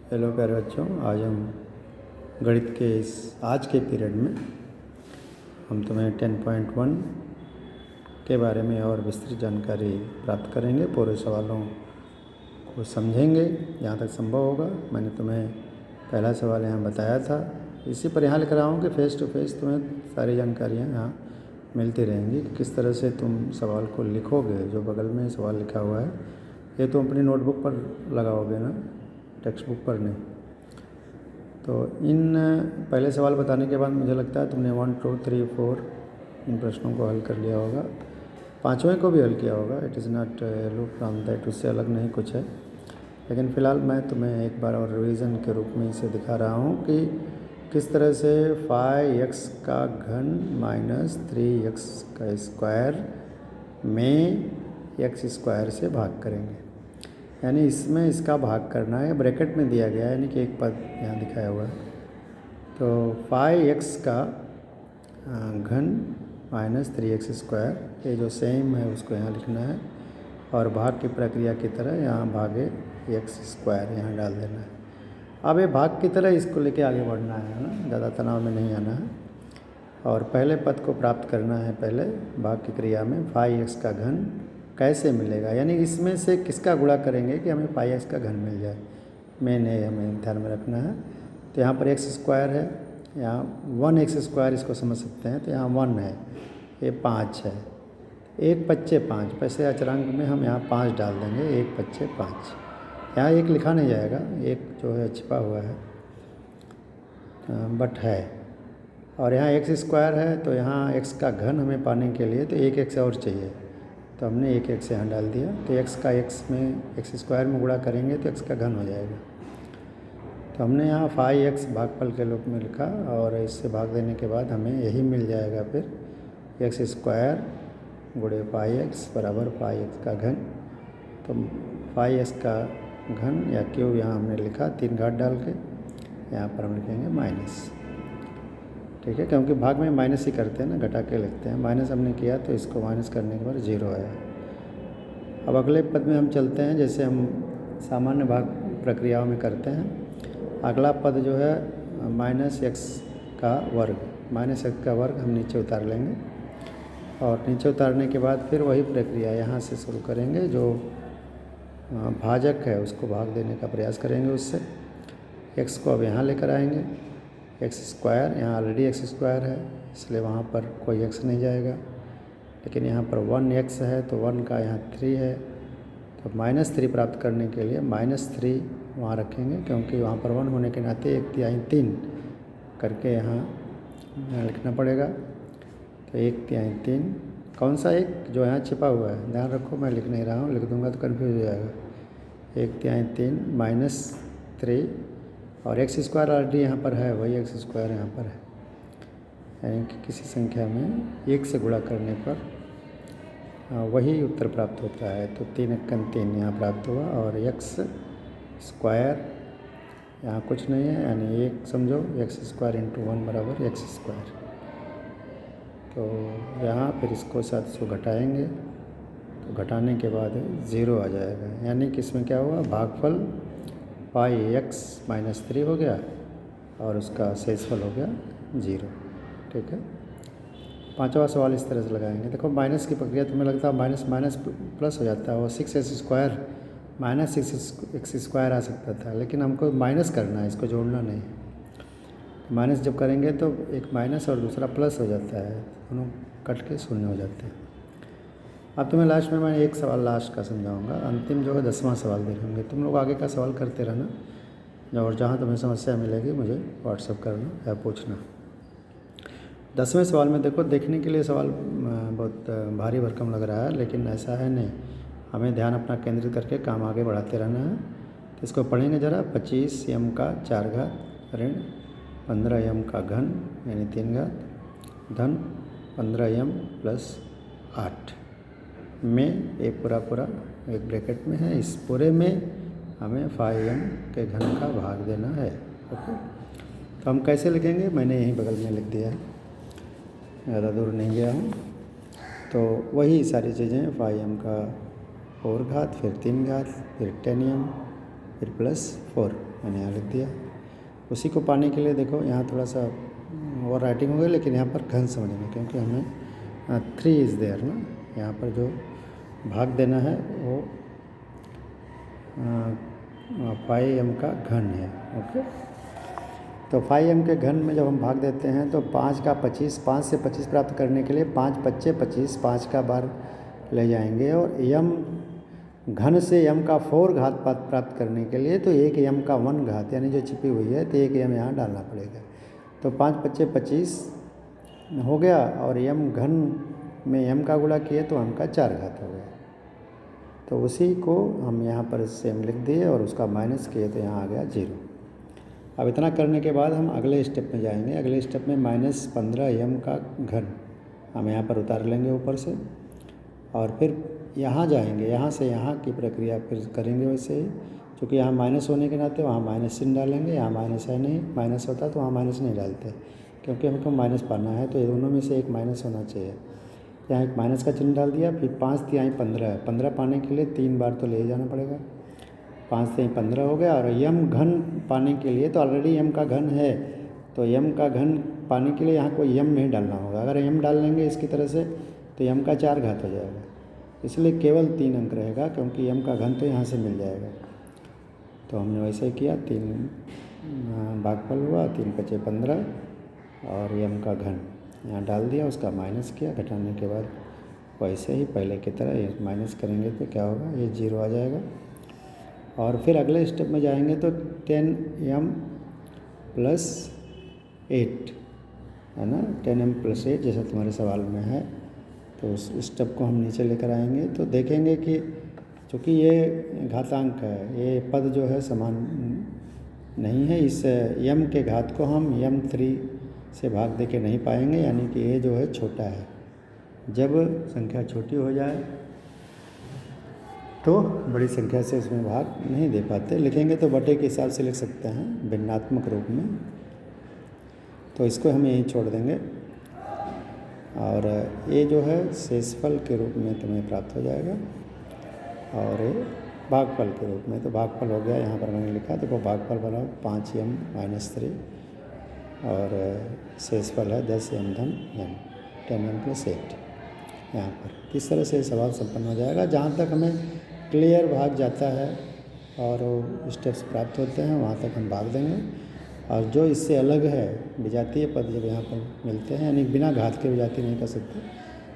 Hello प्यारे बच्चों, आज हम गणित के इस आज के पीरियड में हम तुम्हें 10.1 के बारे में और विस्तृत जानकारी प्राप्त करेंगे। पूरे सवालों को समझेंगे जहाँ तक संभव होगा। मैंने तुम्हें पहला सवाल यहाँ बताया था, इसी पर यहाँ लिख रहा हूँ कि फेस टू फेस तुम्हें सारी जानकारियाँ यहाँ मिलती रहेंगी कि किस तरह से तुम सवाल को लिखोगे। जो बगल में सवाल लिखा हुआ है ये तुम अपनी नोटबुक पर लगाओगे ना, टेक्स्ट बुक पर नहीं। तो इन पहले सवाल बताने के बाद मुझे लगता है तुमने 1, 2, 3, 4 इन प्रश्नों को हल कर लिया होगा। पाँचवें को भी हल किया होगा। It is not look from that, उससे अलग नहीं कुछ है। लेकिन फ़िलहाल मैं तुम्हें एक बार और रिवीजन के रूप में इसे दिखा रहा हूँ कि किस तरह से 5x का घन माइनस 3x का स्क्वायर में x स्क्वायर से भाग करेंगे। यानी इसमें इसका भाग करना है, ब्रैकेट में दिया गया है, यानी कि एक पद यहाँ दिखाया हुआ है। तो 5x का घन माइनस 3x स्क्वायर, ये जो सेम है उसको यहाँ लिखना है और भाग की प्रक्रिया की तरह यहाँ भागे x स्क्वायर यहाँ डाल देना है। अब ये भाग की तरह इसको लेके आगे बढ़ना है ना, ज़्यादा तनाव में नहीं आना है। और पहले पद को प्राप्त करना है पहले भाग की क्रिया में। 5x का घन कैसे मिलेगा, यानी इसमें से किसका गुणा करेंगे कि हमें 5x का घन मिल जाए, मैंने हमें ध्यान में रखना है। तो यहाँ पर x स्क्वायर है, यहाँ 1x स्क्वायर इसको समझ सकते हैं। तो यहाँ 1 है, ये 5 है, 1 पच्चे 5, पैसे अचरांक में हम यहाँ 5 डाल देंगे, 1 पच्चे 5। यहाँ एक लिखा नहीं जाएगा, एक जो है छिपा हुआ है बट है। और यहाँ x स्क्वायर है, तो यहाँ x का घन हमें पाने के लिए तो एक x और चाहिए, तो हमने एक x यहाँ डाल दिया। तो x का x में x स्क्वायर में गुणा करेंगे तो x का घन हो जाएगा। तो हमने यहाँ 5x भागफल के रूप में लिखा और इससे भाग देने के बाद हमें यही मिल जाएगा फिर x स्क्वायर गुणे 5x बराबर 5x का घन। तो 5x का घन या क्यूब यहाँ हमने लिखा 3 घात डाल के, यहाँ पर हम लिखेंगे माइनस। ठीक है, क्योंकि भाग में माइनस ही करते हैं ना, घटा के लिखते हैं। माइनस हमने किया तो इसको माइनस करने के बाद 0 आया। अब अगले पद में हम चलते हैं, जैसे हम सामान्य भाग प्रक्रियाओं में करते हैं। अगला पद जो है माइनस x का वर्ग, माइनस x का वर्ग हम नीचे उतार लेंगे और नीचे उतारने के बाद फिर वही प्रक्रिया यहाँ से शुरू करेंगे। जो भाजक है उसको भाग देने का प्रयास करेंगे उससे। x को अब यहाँ लेकर आएंगे, x स्क्वायर, यहाँ ऑलरेडी x स्क्वायर है इसलिए वहाँ पर कोई x नहीं जाएगा। लेकिन यहाँ पर 1x है तो 1 का यहाँ 3 है, तो -3 प्राप्त करने के लिए -3 वहाँ रखेंगे, क्योंकि वहाँ पर 1 होने के नाते 1/3 करके यहाँ लिखना पड़ेगा। तो 1/3 कौन सा एक जो यहाँ छिपा हुआ है, ध्यान रखो, मैं लिख नहीं रहा हूँ, लिख दूँगा तो कन्फ्यूज हो जाएगा। 1/3 -3 और x स्क्वायर ऑलरेडी यहाँ पर है, वही x स्क्वायर यहाँ पर है, यानी कि किसी संख्या में 1 से गुणा करने पर वही उत्तर प्राप्त होता है। तो 3 × 3 यहाँ प्राप्त हुआ और x स्क्वायर यहाँ कुछ नहीं है, यानी 1 समझो, x स्क्वायर × 1 बराबर x स्क्वायर। तो यहाँ फिर इसको साथ इसको घटाएंगे, तो घटाने के बाद 0 आ जाएगा, यानी कि इसमें क्या हुआ, भागफल 5x - 3 हो गया और उसका शेषफल हो गया 0। ठीक है, पांचवा सवाल इस तरह से लगाएंगे। देखो माइनस की प्रक्रिया तुम्हें लगता है माइनस माइनस प्लस हो जाता है, वो 6x square minus 6x square आ सकता था, लेकिन हमको माइनस करना है, इसको जोड़ना नहीं। माइनस जब करेंगे तो एक माइनस और दूसरा प्लस हो जाता है, दोनों कट के शून्य हो जाते हैं। अब तुम्हें लास्ट में मैं एक सवाल लास्ट का समझाऊंगा, अंतिम जो है 10वां सवाल देखेंगे। तुम लोग आगे का सवाल करते रहना और जहाँ तुम्हें समस्या मिलेगी मुझे व्हाट्सअप करना या पूछना। 10वें सवाल में देखो, देखने के लिए सवाल बहुत भारी भरकम लग रहा है, लेकिन ऐसा है नहीं, हमें ध्यान अपना केंद्रित करके काम आगे बढ़ाते रहना है। तो इसको पढ़ेंगे ज़रा। 25m का 4 घात ऋण 15m का घन यानी 3 घात धन 15m + 8 में, ये पूरा एक ब्रैकेट में है, इस पूरे में हमें 5m के घन का भाग देना है। ओके, तो हम कैसे लिखेंगे, मैंने यहीं बगल में लिख दिया है, ज़्यादा दूर नहीं गया हूँ। तो वही सारी चीज़ें 5m का 4 घात फिर 3 घात फिर 10m फिर +4 मैंने यहाँ लिख दिया। उसी को पाने के लिए देखो यहाँ थोड़ा सा और राइटिंग हो गई, लेकिन यहाँ पर घन समझना, क्योंकि हमें 3 इज़ देयर ना, यहाँ पर जो भाग देना है वो 5m का घन है। ओके, तो 5m के घन में जब हम भाग देते हैं तो 5 का 25, 5 से 25 प्राप्त करने के लिए 5 पच्चे 25, 5 का बार ले जाएंगे, और m घन से m का 4 घात प्राप्त करने के लिए तो एक m का 1 घात यानी जो छिपी हुई है तो एक m यहाँ डालना पड़ेगा। तो 5 पच्चे 25 हो गया, और m घन में m का गुणा किए तो m का 4 घात हो गया। तो उसी को हम यहाँ पर सेम लिख दिए और उसका माइनस किए तो यहाँ आ गया 0। अब इतना करने के बाद हम अगले स्टेप में जाएंगे। अगले स्टेप में -15m का घन हम यहाँ पर उतार लेंगे ऊपर से, और फिर यहाँ जाएंगे, यहाँ से यहाँ की प्रक्रिया फिर करेंगे वैसे ही। क्योंकि यहाँ माइनस होने के नाते वहाँ माइनस चिन्ह डालेंगे, यहाँ माइनस है नहीं, माइनस होता तो वहाँ माइनस नहीं डालते, क्योंकि हमको माइनस पाना है तो ये दोनों में से एक माइनस होना चाहिए। यहाँ एक माइनस का चिन्ह डाल दिया, फिर 5 तिहाई 15 है, 15 पाने के लिए 3 बार तो ले जाना पड़ेगा, 5 तिहाई 15 हो गया। और m घन पाने के लिए तो ऑलरेडी m का घन है, तो m का घन पाने के लिए यहाँ कोई m नहीं डालना होगा। अगर m डाल लेंगे इसकी तरह से तो m का 4 घात हो जाएगा, इसलिए केवल 3 अंक रहेगा, क्योंकि m का घन तो यहाँ से मिल जाएगा। तो हमने वैसे ही किया, 3 भागफल हुआ, 3 पच्चे 15 और m का घन यहाँ डाल दिया, उसका माइनस किया, घटाने के बाद वैसे ही पहले की तरह ये माइनस करेंगे तो क्या होगा, ये 0 आ जाएगा। और फिर अगले स्टेप में जाएंगे तो 10m + 8 है ना, 10m + 8 जैसा तुम्हारे सवाल में है। तो उस स्टेप को हम नीचे लेकर आएंगे तो देखेंगे कि चूँकि ये घातांक है, ये पद जो है समान नहीं है, इस m के घात को हम m3 से भाग दे के नहीं पाएंगे, यानी कि ये जो है छोटा है। जब संख्या छोटी हो जाए तो बड़ी संख्या से इसमें भाग नहीं दे पाते, लिखेंगे तो बटे के हिसाब से लिख सकते हैं भिन्नात्मक रूप में, तो इसको हम यहीं छोड़ देंगे। और ये जो है शेषफल के रूप में तुम्हें प्राप्त हो जाएगा, और ये भागफल के रूप में, तो भागफल हो गया, यहाँ पर मैंने लिखा देखो भागफल बनाओ 5m - 3 और शेषफल है 10m धन m, 10m + 8 यहाँ पर। इस तरह से सवाल संपन्न हो जाएगा। जहाँ तक हमें क्लियर भाग जाता है और वो स्टेप्स प्राप्त होते हैं वहाँ तक हम भाग देंगे, और जो इससे अलग है विजातीय पद जब यहाँ पर मिलते हैं, यानी बिना घात के विजातीय नहीं कर सकते,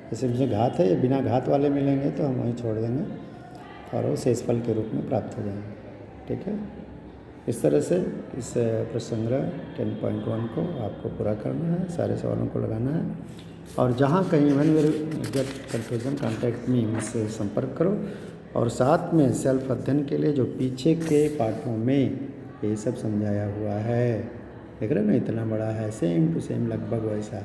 जैसे मुझे घात है, ये बिना घात वाले मिलेंगे तो हम वहीं छोड़ देंगे और वो शेषफल के रूप में प्राप्त हो जाएंगे। ठीक है, इस तरह से इस प्रश्न संग्रह 10.1 को आपको पूरा करना है, सारे सवालों को लगाना है, और जहाँ कहीं when you get confusion contact me, मुझसे संपर्क करो। और साथ में सेल्फ अध्ययन के लिए जो पीछे के पाठों में ये सब समझाया हुआ है, देख रहे हो ना, इतना बड़ा है, सेम टू सेम लगभग वैसा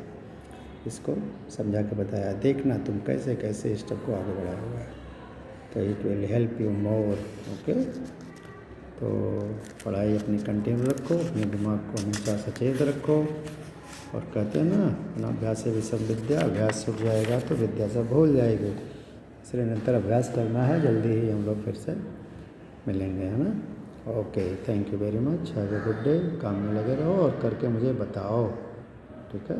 इसको समझा के बताया। देखना तुम कैसे कैसे स्टेप को आगे बढ़ाया हुआ है, तो it will help you more. Okay, तो पढ़ाई अपनी कंटिन्यू रखो, अपने दिमाग को हमेशा सचेत रखो, और कहते हैं ना अनाभ्यास से विषम विद्या, अभ्यास छूट जाएगा तो विद्या सब भूल जाएगी, इसलिए निरंतर अभ्यास करना है। जल्दी ही हम लोग फिर से मिलेंगे, है ना। Okay, thank you very much, have a good day. काम में लगे रहो और करके मुझे बताओ, ठीक है।